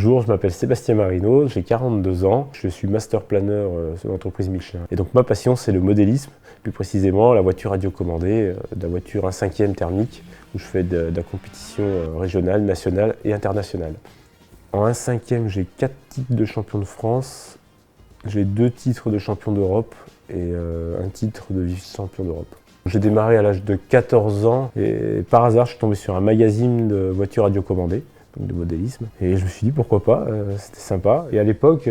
Bonjour, je m'appelle Sébastien Marino, j'ai 42 ans, je suis master planner sur l'entreprise Michelin. Et donc ma passion c'est le modélisme, plus précisément la voiture radiocommandée, la voiture 1/5 thermique, où je fais de la compétition régionale, nationale et internationale. En 1/5, j'ai 4 titres de champion de France, j'ai 2 titres de champion d'Europe et un titre de vice-champion d'Europe. J'ai démarré à l'âge de 14 ans et par hasard je suis tombé sur un magazine de voitures radiocommandées, donc de modélisme, et je me suis dit pourquoi pas, c'était sympa. Et à l'époque,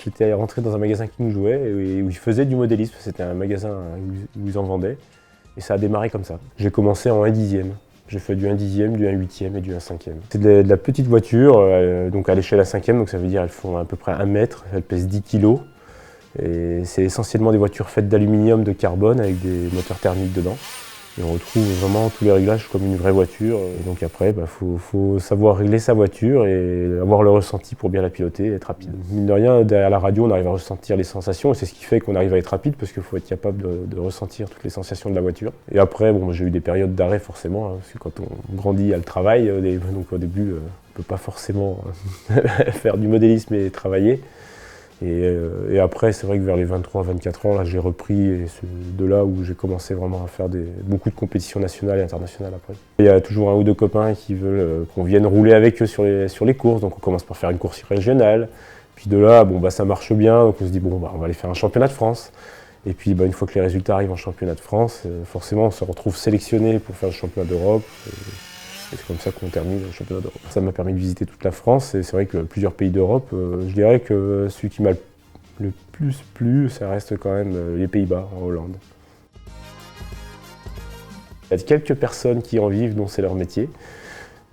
j'étais rentré dans un magasin qui nous jouait et où ils faisaient du modélisme, c'était un magasin où ils en vendaient, et ça a démarré comme ça. J'ai commencé en 1/10. J'ai fait du 1/10, du 1/8 et du 1/5. C'est de la petite voiture, donc à l'échelle 1/5, donc ça veut dire elles font à peu près 1 mètre, elles pèsent 10 kg. Et c'est essentiellement des voitures faites d'aluminium, de carbone, avec des moteurs thermiques dedans. Et on retrouve vraiment tous les réglages comme une vraie voiture. Et donc après, faut savoir régler sa voiture et avoir le ressenti pour bien la piloter et être rapide. Mine de rien, derrière la radio, on arrive à ressentir les sensations et c'est ce qui fait qu'on arrive à être rapide parce qu'il faut être capable de ressentir toutes les sensations de la voiture. Et après, bon, j'ai eu des périodes d'arrêt forcément, parce que quand on grandit à le travail, donc au début, on ne peut pas forcément faire du modélisme et travailler. Et après, c'est vrai que vers les 23-24 ans, là, j'ai repris, et c'est de là où j'ai commencé vraiment à faire beaucoup de compétitions nationales et internationales après. Il y a toujours un ou deux copains qui veulent qu'on vienne rouler avec eux sur les courses, donc on commence par faire une course régionale. Puis de là, ça marche bien, donc on se dit on va aller faire un championnat de France. Et puis une fois que les résultats arrivent en championnat de France, forcément on se retrouve sélectionné pour faire le championnat d'Europe. Et c'est comme ça qu'on termine le championnat d'Europe. Ça m'a permis de visiter toute la France et c'est vrai que plusieurs pays d'Europe, je dirais que celui qui m'a le plus plu, ça reste quand même les Pays-Bas, en Hollande. Il y a quelques personnes qui en vivent, dont c'est leur métier,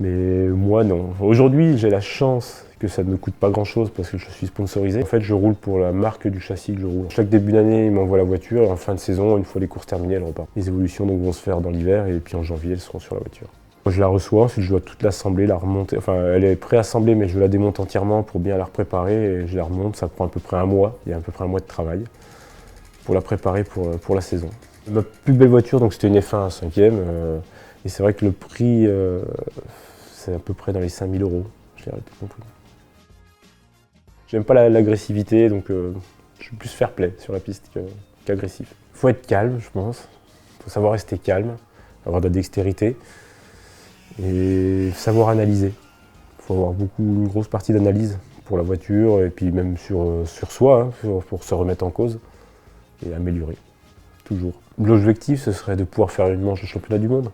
mais moi non. Aujourd'hui, j'ai la chance que ça ne me coûte pas grand-chose parce que je suis sponsorisé. En fait, je roule pour la marque du châssis que je roule. Chaque début d'année, ils m'envoient la voiture et en fin de saison, une fois les courses terminées, elle repart. Les évolutions donc, vont se faire dans l'hiver et puis en janvier, elles seront sur la voiture. Je la reçois, ensuite je dois toute l'assembler, la remonter. Enfin, elle est préassemblée, mais je la démonte entièrement pour bien la préparer et je la remonte. Ça prend à peu près un mois. Il y a à peu près un mois de travail pour la préparer pour la saison. Ma plus belle voiture, donc c'était une F1 1/5. Et c'est vrai que le prix, c'est à peu près dans les 5 000 €. Je dirais tout compris. J'aime pas l'agressivité, donc je suis plus fair play sur la piste qu'agressif. Il faut être calme, je pense. Il faut savoir rester calme, avoir de la dextérité. Et savoir analyser. Il faut avoir une grosse partie d'analyse pour la voiture et puis même sur soi, pour se remettre en cause et améliorer, toujours. L'objectif, ce serait de pouvoir faire une manche de championnat du monde.